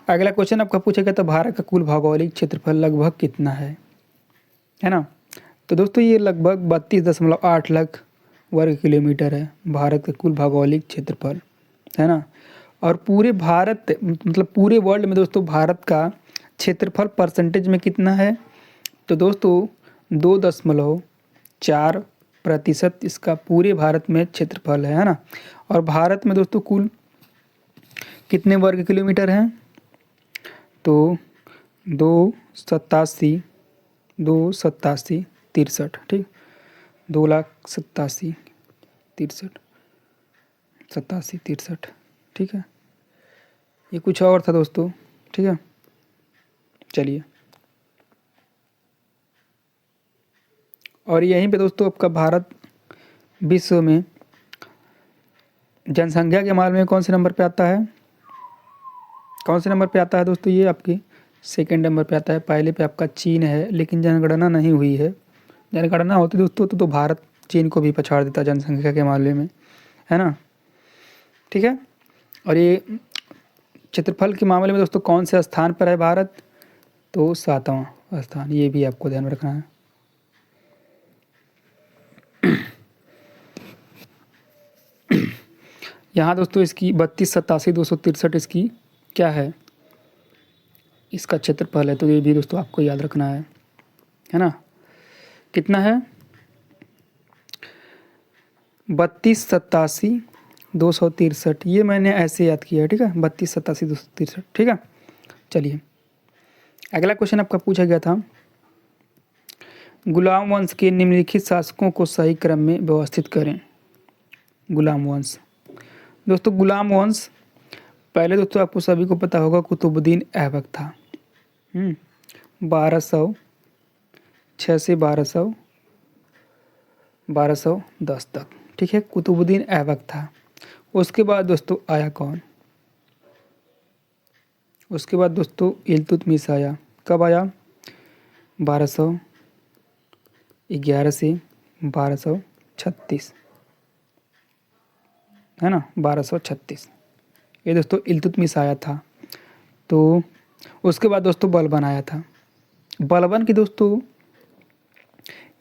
अगला क्वेश्चन आपका पूछा गया था भारत का कुल भौगोलिक क्षेत्रफल लगभग कितना है ना। तो दोस्तों ये लगभग 32.8 लाख वर्ग किलोमीटर है भारत का कुल भौगोलिक क्षेत्रफल, है ना। और पूरे भारत मतलब पूरे वर्ल्ड में दोस्तों भारत का क्षेत्रफल परसेंटेज में कितना है, तो दोस्तों 2.4% इसका पूरे भारत में क्षेत्रफल है ना। और भारत में दोस्तों कुल कितने वर्ग किलोमीटर हैं, तो 287 63, ठीक, 2,87,63 ठीक है। ये कुछ और था दोस्तों, ठीक है। चलिए और यहीं पे दोस्तों आपका भारत विश्व में जनसंख्या के मामले में कौन से नंबर पे आता है, दोस्तों, ये आपके सेकंड नंबर पे आता है। पहले पे आपका चीन है, लेकिन जनगणना नहीं हुई है। जनगणना होती दोस्तों तो भारत चीन को भी पछाड़ देता जनसंख्या के मामले में, है ना। ठीक है, और ये क्षेत्रफल के मामले में दोस्तों कौन से स्थान पर है भारत, तो 7वां स्थान। ये भी आपको ध्यान में रखना है। यहाँ दोस्तों इसकी 32,87,263 इसकी क्या है, इसका क्षेत्रफल है। तो ये भी दोस्तों आपको याद रखना है ना। कितना है, 32,87,263। ये मैंने ऐसे याद किया है, ठीक है, 32,87,263, ठीक है। चलिए अगला क्वेश्चन आपका पूछा गया था गुलाम वंश के निम्नलिखित शासकों को सही क्रम में व्यवस्थित करें। गुलाम वंश दोस्तों, गुलाम वंश पहले दोस्तों आपको सभी को पता होगा कुतुबुद्दीन ऐबक था। 1206 से 1210 तक, ठीक है, कुतुबुद्दीन ऐबक था। उसके बाद दोस्तों आया कौन, उसके बाद दोस्तों इल्तुतमिश आया। कब आया, 1211 से 1236, है ना, 1236 ये दोस्तों इल्तुतमिश आया था। तो उसके बाद दोस्तों बलबन आया था। बलबन की दोस्तों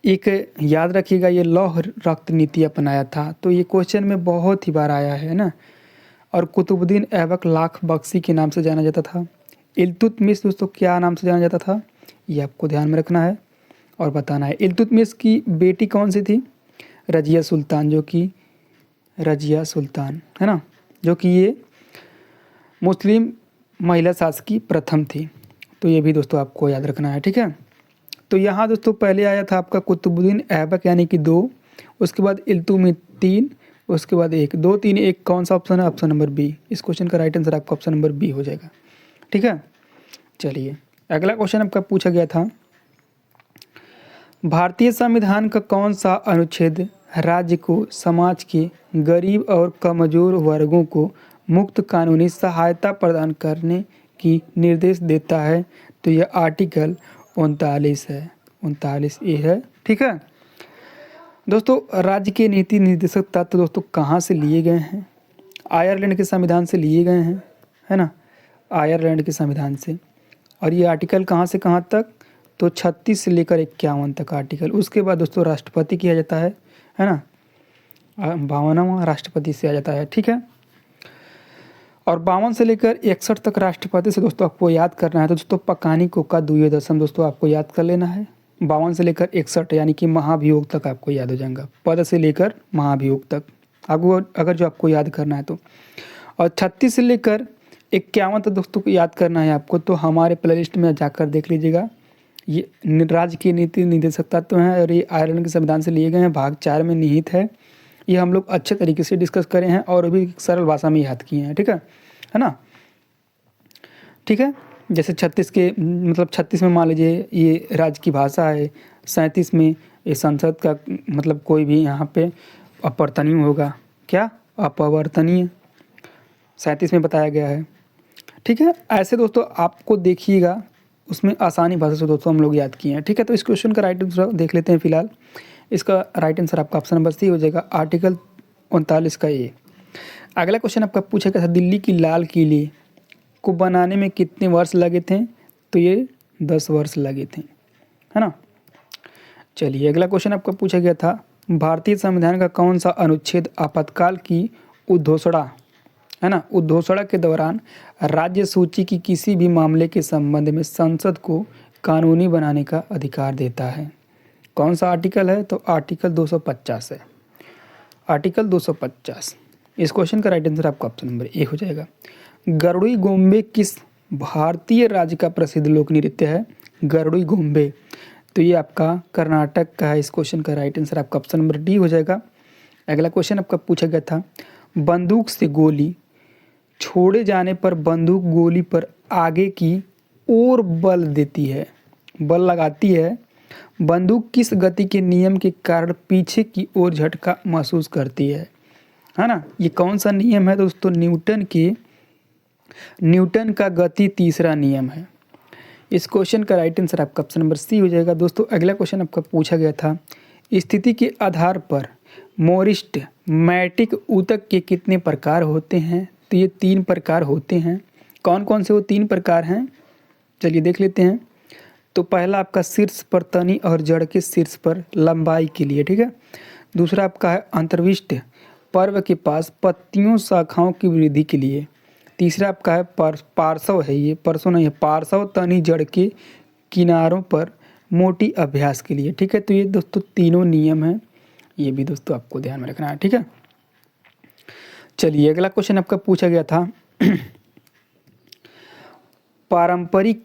एक याद रखिएगा, ये लौह रक्त नीति अपनाया था, तो ये क्वेश्चन में बहुत ही बार आया है ना। और कुतुबुद्दीन ऐबक लाख बख्शी के नाम से जाना जाता था। इल्तुतमिश दोस्तों क्या नाम से जाना जाता था, ये आपको ध्यान में रखना है और बताना है। इल्तुतमिश की बेटी कौन सी थी, रजिया सुल्तान, जो कि रजिया सुल्तान है ना, जो कि ये मुस्लिम महिला शासकी प्रथम थी। तो ये भी दोस्तों आपको याद रखना है, ठीक है। तो यहाँ दोस्तों पहले आया था आपका कुतुबुद्दीन ऐबक यानी कि 2, उसके बाद इल्तुतमिश 3, उसके बाद 1, 2, 3, 1 कौन सा ऑप्शन है, ऑप्शन नंबर बी। इस क्वेश्चन का राइट आंसर आपका ऑप्शन नंबर बी हो जाएगा, ठीक है। चलिए अगला क्वेश्चन आपका पूछा गया था, भारतीय संविधान का कौन सा अनुच्छेद राज्य को समाज के गरीब और कमजोर वर्गों को मुफ्त कानूनी सहायता प्रदान करने की निर्देश देता है, तो यह आर्टिकल 39 है, 39 ए है, ठीक है। दोस्तों राज्य के नीति निर्देशक तत्व दोस्तों कहाँ से लिए गए हैं, आयरलैंड के संविधान से लिए गए हैं, है ना, आयरलैंड के संविधान से। और ये आर्टिकल कहाँ से कहाँ तक, तो 36 से लेकर 51 तक आर्टिकल। उसके बाद दोस्तों राष्ट्रपति किया जाता है ना, 52वां राष्ट्रपति से आ जाता है, ठीक है। और 52 से लेकर 61 तक राष्ट्रपति से दोस्तों आपको याद करना है, तो दोस्तों पकानी कोका दुए दशम दोस्तों आपको याद कर लेना है। 52 से लेकर 61 यानी कि महाभियोग तक आपको याद हो जाएगा, पद से लेकर महाभियोग तक आपको, अगर जो आपको याद करना है तो। और 36 से लेकर 51 तक दोस्तों को याद करना है आपको, तो हमारे प्ले लिस्ट में जाकर देख लीजिएगा। ये राज्य की नीति निर्देशक तत्व हैं और ये आयरलैंड के संविधान से लिए गए हैं, भाग 4 में निहित है। ये हम लोग अच्छे तरीके से डिस्कस करे हैं और भी सरल भाषा में याद किए हैं, ठीक है ना, ठीक है। जैसे 36 के मतलब 36 में मान लीजिए ये राज्य की भाषा है, 37 में ये संसद का मतलब कोई भी यहाँ पे अपवर्तनीय होगा, क्या अपवर्तनीय 37 में बताया गया है, ठीक है। ऐसे दोस्तों आपको देखिएगा उसमें आसानी भाषा से दोस्तों हम लोग याद किए हैं, ठीक है। तो इस क्वेश्चन का राइट आंसर देख लेते हैं फिलहाल। इसका राइट आंसर आपका ऑप्शन नंबर सी हो जाएगा, आर्टिकल 39 का ए। अगला क्वेश्चन आपका पूछा गया था, दिल्ली की लाल किले को बनाने में कितने वर्ष लगे थे, तो ये 10 वर्ष लगे थे, है ना। चलिए अगला क्वेश्चन आपका पूछा गया था, भारतीय संविधान का कौन सा अनुच्छेद आपातकाल की उद्घोषणा, है ना, उद्घोषणा के दौरान राज्य सूची की किसी भी मामले के संबंध में संसद को कानूनी बनाने का अधिकार देता है, कौन सा आर्टिकल है, तो आर्टिकल 250 है, आर्टिकल 250। इस क्वेश्चन का राइट आंसर आपका ऑप्शन नंबर ए हो जाएगा। गरुड़ी गोम्बे किस भारतीय राज्य का प्रसिद्ध लोक नृत्य है, गरुड़ी गोम्बे, तो ये आपका कर्नाटक का है। इस क्वेश्चन का राइट आंसर आपका ऑप्शन नंबर डी हो जाएगा। अगला क्वेश्चन आपका पूछा गया था, बंदूक से गोली छोड़े जाने पर बंदूक गोली पर आगे की ओर बल देती है, बल लगाती है, बंदूक किस गति के नियम के कारण पीछे की ओर झटका महसूस करती है ना। ये कौन सा नियम है दोस्तों, न्यूटन का गति तीसरा नियम है। इस क्वेश्चन का राइट आंसर आपका ऑप्शन नंबर सी हो जाएगा। दोस्तों अगला क्वेश्चन आपका पूछा गया था, स्थिति के आधार पर मोरिस्ट मैटिक ऊतक के कितने प्रकार होते हैं, तो ये 3 प्रकार होते हैं। कौन कौन से वो 3 प्रकार हैं, चलिए देख लेते हैं। तो पहला आपका शीर्ष पर तनी और जड़ के शीर्ष पर लंबाई के लिए, ठीक है। दूसरा आपका है अंतर्विष्ट पर्व के पास पत्तियों शाखाओं की वृद्धि के लिए। तीसरा आपका है पार्श्व है, ये पार्श्व नहीं है, पार्श्व तनी जड़ के किनारों पर मोटी अभ्यास के लिए, ठीक है। तो ये दोस्तों तीनों नियम हैं, ये भी दोस्तों आपको ध्यान में रखना है, ठीक है। चलिए अगला क्वेश्चन आपका पूछा गया था, पारंपरिक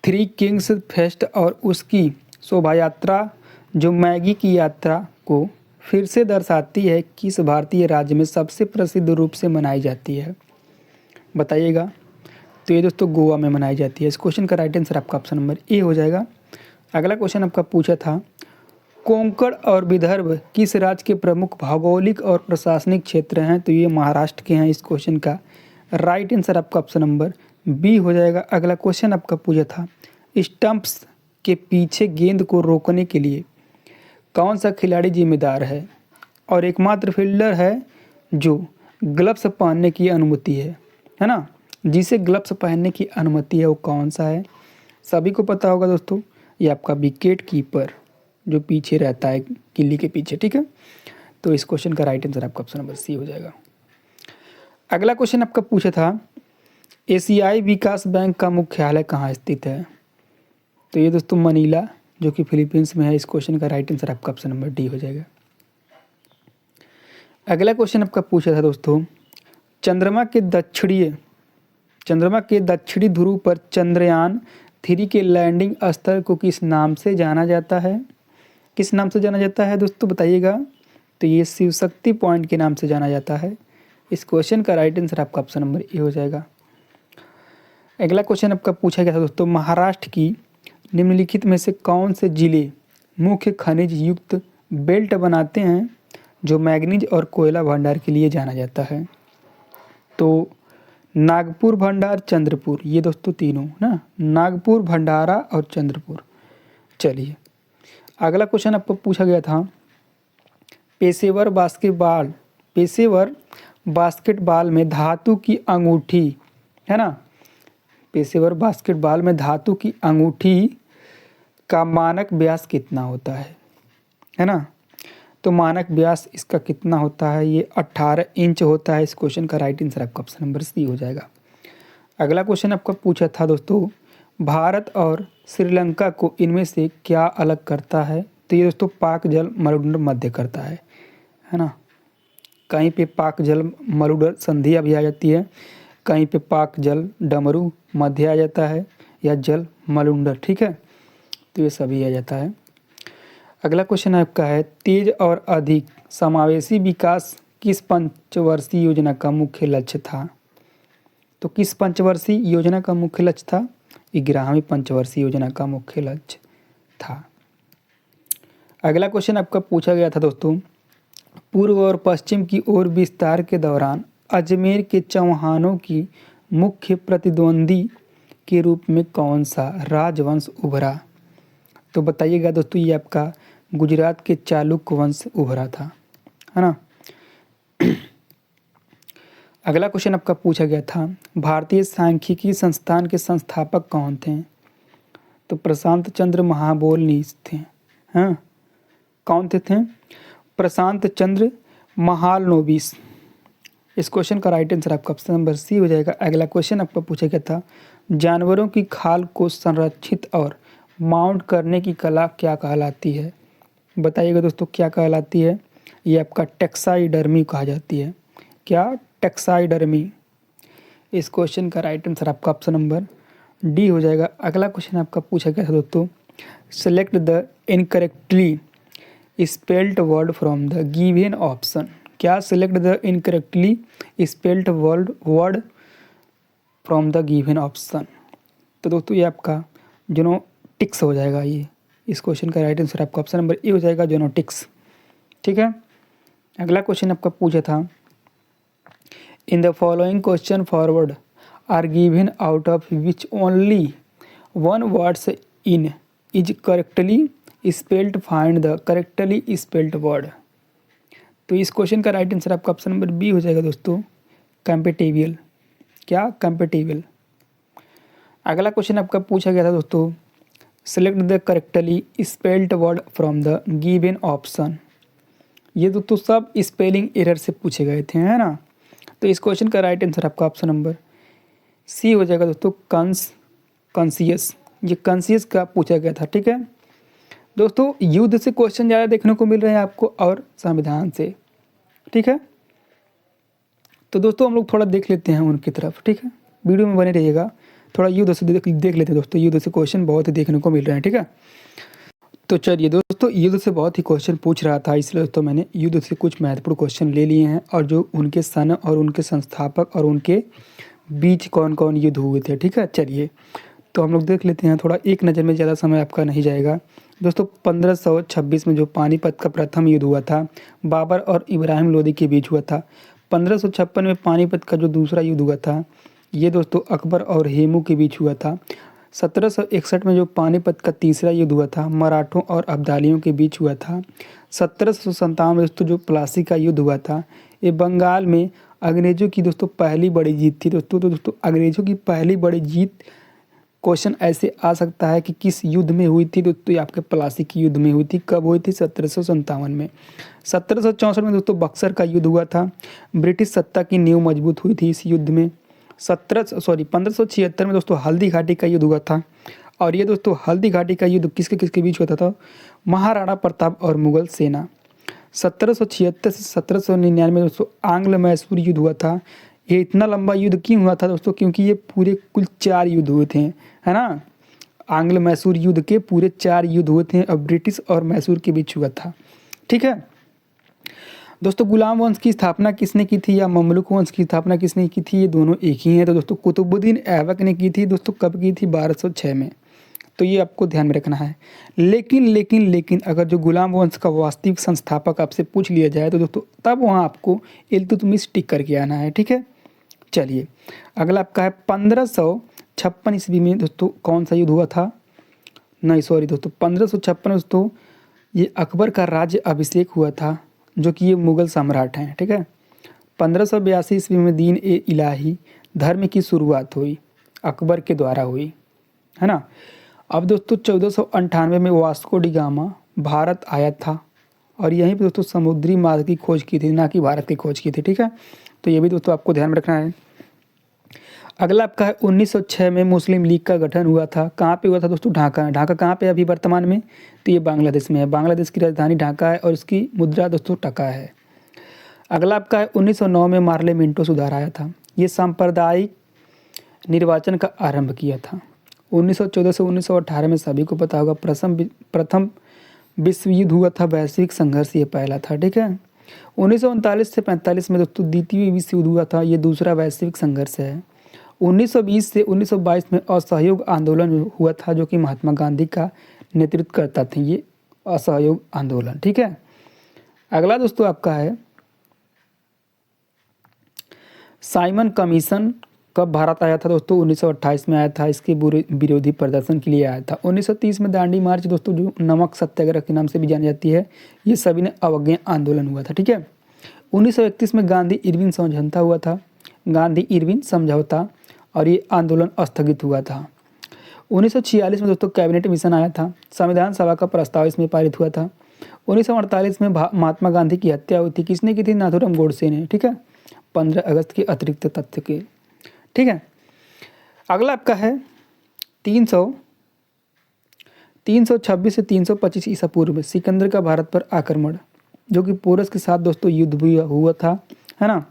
3 किंग्स फेस्ट और उसकी शोभा यात्रा जो मैगी की यात्रा को फिर से दर्शाती है, किस भारतीय राज्य में सबसे प्रसिद्ध रूप से मनाई जाती है, बताइएगा। तो ये दोस्तों गोवा में मनाई जाती है। इस क्वेश्चन का राइट आंसर आपका ऑप्शन नंबर ए हो जाएगा। अगला क्वेश्चन आपका पूछा था, कोंकण और विदर्भ किस राज्य के प्रमुख भौगोलिक और प्रशासनिक क्षेत्र हैं, तो ये महाराष्ट्र के हैं। इस क्वेश्चन का राइट आंसर आपका ऑप्शन नंबर बी हो जाएगा। अगला क्वेश्चन आपका पूछा था, स्टंप्स के पीछे गेंद को रोकने के लिए कौन सा खिलाड़ी जिम्मेदार है और एकमात्र फील्डर है जो ग्लव्स पहनने की अनुमति है ना, जिसे ग्लव्स पहनने की अनुमति है, वो कौन सा है, सभी को पता होगा दोस्तों, ये आपका विकेट कीपर जो पीछे रहता है किले के पीछे, ठीक है। तो इस क्वेश्चन का राइट आंसर आपका ऑप्शन नंबर सी हो जाएगा। अगला क्वेश्चन आपका पूछा था एशियाई विकास बैंक का मुख्यालय कहाँ स्थित है। तो ये दोस्तों मनीला जो कि फिलीपींस में है। इस क्वेश्चन का राइट आंसर आपका ऑप्शन नंबर डी हो जाएगा। अगला क्वेश्चन आपका पूछा था दोस्तों चंद्रमा के दक्षिणी ध्रुव पर चंद्रयान 3 के लैंडिंग स्थल को किस नाम से जाना जाता है। किस नाम से जाना जाता है दोस्तों बताइएगा। तो ये शिव शक्ति पॉइंट के नाम से जाना जाता है। इस क्वेश्चन का राइट आंसर आपका ऑप्शन नंबर ए हो जाएगा। अगला क्वेश्चन आपका पूछा गया था दोस्तों महाराष्ट्र की निम्नलिखित में से कौन से जिले मुख्य खनिज युक्त बेल्ट बनाते हैं जो मैग्नीज और कोयला भंडार के लिए जाना जाता है। तो नागपुर, भंडार, चंद्रपुर, ये दोस्तों तीनों ना, नागपुर, भंडारा और चंद्रपुर। चलिए अगला क्वेश्चन आपको पूछा गया था पेशेवर बास्केटबॉल में धातु की अंगूठी, है ना, पेशेवर बास्केटबॉल में धातु की अंगूठी का मानक व्यास कितना होता है ना। तो मानक व्यास इसका कितना होता है, ये 18 इंच होता है। इस क्वेश्चन का राइट आंसर आपका ऑप्शन नंबर सी हो जाएगा। अगला क्वेश्चन आपका पूछा था दोस्तों भारत और श्रीलंका को इनमें से क्या अलग करता है। तो ये दोस्तों पाक जल मरुदंड मध्य करता है ना। कहीं पे पाक जल मरुदंड संधि भी आ जाती है, कहीं पे पाक जल डमरू मध्य आ जाता है या जल मलुंडर, ठीक है। तो ये सभी आ जाता है। अगला क्वेश्चन आपका है तेज और अधिक समावेशी विकास किस पंचवर्षीय योजना का मुख्य लक्ष्य था। तो किस पंचवर्षीय योजना का मुख्य लक्ष्य था, 11वीं पंचवर्षीय योजना का मुख्य लक्ष्य था। अगला क्वेश्चन आपका पूछा गया था दोस्तों पूर्व और पश्चिम की ओर विस्तार के दौरान अजमेर के चौहानों की मुख्य प्रतिद्वंदी के रूप में कौन सा राजवंश उभरा। तो बताइएगा दोस्तों ये आपका गुजरात के चालुक्य वंश उभरा था, है ना। अगला क्वेश्चन आपका पूछा गया था भारतीय सांख्यिकी संस्थान के संस्थापक कौन थे। तो प्रशांत चंद्र महालनोबिस थे। हाँ, कौन थे प्रशांत चंद्र महालनोबिस। इस क्वेश्चन का राइट आंसर आपका ऑप्शन नंबर सी हो जाएगा। अगला क्वेश्चन आपका पूछा गया था जानवरों की खाल को संरक्षित और माउंट करने की कला क्या कहलाती है। बताइएगा दोस्तों क्या कहलाती है। ये आपका टैक्साइडर्मी कहा जाती है। क्या, टैक्साइडर्मी। इस क्वेश्चन का राइट आंसर आपका ऑप्शन नंबर डी हो जाएगा। अगला क्वेश्चन आपका पूछा गया था दोस्तों select the incorrectly spelled word from the given option. क्या, select the incorrectly spelled word from the given option. तो दोस्तों ये आपका जेनोटिक्स हो जाएगा। ये इस क्वेश्चन का राइट आंसर आपका ऑप्शन नंबर ए हो जाएगा, जेनोटिक्स, ठीक है। अगला क्वेश्चन आपका पूछा था in the following question four word are given out of which only one words in is correctly spelled find the correctly spelled word. तो इस क्वेश्चन का राइट आंसर आपका ऑप्शन नंबर बी हो जाएगा दोस्तों, कंपेटिबल। क्या, कंपेटिबल। अगला क्वेश्चन आपका पूछा गया था दोस्तों select the correctly spelled word from the given option. ये दोस्तों सब स्पेलिंग एरर से पूछे गए थे, है ना। तो इस क्वेश्चन का राइट आंसर आपका ऑप्शन नंबर सी हो जाएगा दोस्तों, कॉन्शियस। ये कॉन्शियस का पूछा गया था, ठीक है। दोस्तों युद्ध से क्वेश्चन ज़्यादा देखने को मिल रहे हैं आपको और संविधान से, ठीक है। तो दोस्तों हम लोग थोड़ा देख लेते हैं उनकी तरफ, ठीक है। वीडियो में बने रहिएगा, थोड़ा युद्ध से देख लेते हैं दोस्तों। युद्ध से क्वेश्चन बहुत ही देखने को मिल रहे हैं, ठीक है। तो चलिए दोस्तों युद्ध से बहुत ही क्वेश्चन पूछ रहा था, इसलिए दोस्तों मैंने युद्ध से कुछ महत्वपूर्ण क्वेश्चन ले लिए हैं और जो उनके सन और उनके संस्थापक और उनके बीच कौन कौन युद्ध हुए थे, ठीक है। चलिए तो हम लोग देख लेते हैं, थोड़ा एक नज़र में ज़्यादा समय आपका नहीं जाएगा। दोस्तों 1526 में जो पानीपत का प्रथम युद्ध हुआ था बाबर और इब्राहिम लोदी के बीच हुआ था। 1556 में पानीपत का जो दूसरा युद्ध हुआ था ये दोस्तों अकबर और हेमू के बीच हुआ था। 1761 में जो पानीपत का तीसरा युद्ध हुआ था मराठों और अब्दालियों के बीच हुआ था। 1757 में दोस्तों जो प्लासी का युद्ध हुआ था ये बंगाल में अंग्रेज़ों की दोस्तों पहली बड़ी जीत थी दोस्तों। तो दोस्तों अंग्रेज़ों की पहली बड़ी जीत क्वेश्चन ऐसे आ सकता है कि किस युद्ध में हुई थी दोस्तों, ये आपके प्लासी की युद्ध में हुई थी। कब हुई थी? 1757 में। 1764 में दोस्तों बक्सर का युद्ध हुआ था। ब्रिटिश सत्ता की नींव मजबूत हुई थी इस युद्ध में। 1576 में दोस्तों हल्दी घाटी का युद्ध हुआ था। और ये दोस्तों हल्दी घाटी का युद्ध किसके किसके बीच होता था? महाराणा प्रताप और मुगल सेना। 1776 से 1799 में दोस्तों आंग्ल मैसूर युद्ध हुआ था। ये इतना लंबा युद्ध क्यों हुआ था दोस्तों? क्योंकि ये पूरे कुल 4 युद्ध हुए थे, है ना। आंग्ल मैसूर युद्ध के पूरे 4 युद्ध हुए थे और ब्रिटिश और मैसूर के बीच हुआ था। ठीक है दोस्तों, गुलाम वंश की स्थापना किसने की थी या ममलुक वंश की स्थापना किसने की थी? ये दोनों एक ही हैं। तो दोस्तों कुतुबुद्दीन ऐबक ने की थी दोस्तों। कब की थी? 1206 में। तो ये आपको ध्यान में रखना है। लेकिन अगर जो गुलाम वंश का वास्तविक संस्थापक आपसे पूछ लिया जाए तो दोस्तों तब वहाँ आपको इल्तुतमिश टिक करके आना है। ठीक है, चलिए अगला आपका है 1556 ईस्वी में दोस्तों कौन सा युद्ध हुआ था? नहीं सॉरी दोस्तों, 1556 में दोस्तों ये अकबर का राज्य अभिषेक हुआ था, जो कि ये मुगल सम्राट हैं। ठीक है, 1582 ईस्वी में दीन ए इलाही धर्म की शुरुआत हुई, अकबर के द्वारा हुई, है ना। अब दोस्तों 1498 में वास्को डी गामा भारत आया था और यहीं पे दोस्तों समुद्री मार्ग की खोज की थी, ना कि भारत की खोज की थी। ठीक है, तो ये भी दोस्तों आपको ध्यान में रखना है। अगला आपका है 1906 में मुस्लिम लीग का गठन हुआ था। कहाँ पे हुआ था दोस्तों? ढाका। ढाका कहाँ पे है अभी वर्तमान में? तो ये बांग्लादेश में है। बांग्लादेश की राजधानी ढाका है और इसकी मुद्रा दोस्तों टका है। अगला आपका है 1909 में मार्ले मिंटो सुधार आया था। ये सांप्रदायिक निर्वाचन का आरंभ किया था। 1914 से 1918 में सभी को पता होगा प्रथम विश्व युद्ध हुआ था। वैश्विक संघर्ष ये पहला था। ठीक है, 1939 से 45 में दोस्तों द्वितीय विश्व युद्ध हुआ था। ये दूसरा वैश्विक संघर्ष है। 1920 से 1922 में असहयोग आंदोलन हुआ था, जो कि महात्मा गांधी का नेतृत्व करता था ये असहयोग आंदोलन। ठीक है, अगला दोस्तों आपका है साइमन कमीशन कब भारत आया था दोस्तों? 1928 में आया था। इसके विरोधी प्रदर्शन के लिए आया था। 1930 में दांडी मार्च दोस्तों, जो नमक सत्याग्रह के नाम से भी जानी जाती है, ये सभी ने अवज्ञा आंदोलन हुआ था। ठीक है, 1931 में गांधी इरविन समझौता हुआ था, गांधी इरविन समझौता, और ये आंदोलन स्थगित हुआ था। 1946 में दोस्तों कैबिनेट मिशन आया था। संविधान सभा का प्रस्ताव इसमें पारित हुआ था। 1948 में महात्मा गांधी की हत्या हुई थी। किसने की थी? नाथूराम गोडसे ने। ठीक है, 15 अगस्त के अतिरिक्त तथ्य के। ठीक है, अगला आपका है 326 से 325 ईसा पूर्व में सिकंदर का भारत पर आक्रमण, जो कि पोरस के साथ दोस्तों युद्ध भी हुआ था, है ना।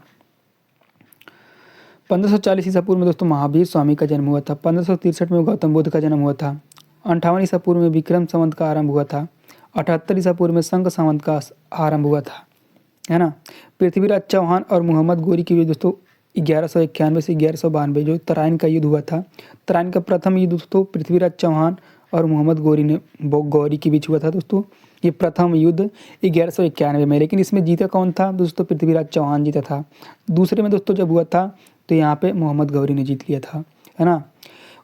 1540 ईसा पूर्व में दोस्तों महावीर स्वामी का जन्म हुआ था। 1563 में गौतम बुद्ध का जन्म हुआ था। 58 ईसा पूर्व में विक्रम संवत का आरंभ हुआ था। 78 ईसा पूर्व में संघ संवत का आरंभ हुआ था, है ना। पृथ्वीराज चौहान और मोहम्मद गोरी के बीच दोस्तों 1191 से 1192 जो तराइन का युद्ध हुआ था। तराइन का प्रथम युद्ध दोस्तों पृथ्वीराज चौहान और मोहम्मद गौरी के बीच हुआ था दोस्तों। ये प्रथम युद्ध 1191 में, लेकिन इसमें जीता कौन था दोस्तों? पृथ्वीराज चौहान जीता था। दूसरे में दोस्तों जब हुआ था तो यहाँ पे मोहम्मद गौरी ने जीत लिया था, है ना।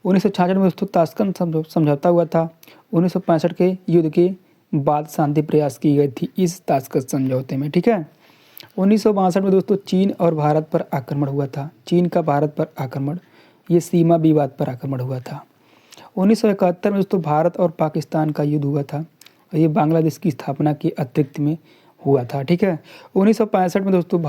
1966 में दोस्तों ताशकंद समझौता हुआ था। 1965 के युद्ध के बाद शांति प्रयास की गई थी इस ताशकंद समझौते में। ठीक है, 1962 में दोस्तों चीन और भारत पर आक्रमण हुआ था। चीन का भारत पर आक्रमण, ये सीमा विवाद पर आक्रमण हुआ था। 1971 में दोस्तों भारत और पाकिस्तान का युद्ध हुआ था और ये बांग्लादेश की स्थापना के अतिरिक्त में हुआ था। ठीक है, 1965 में दोस्तों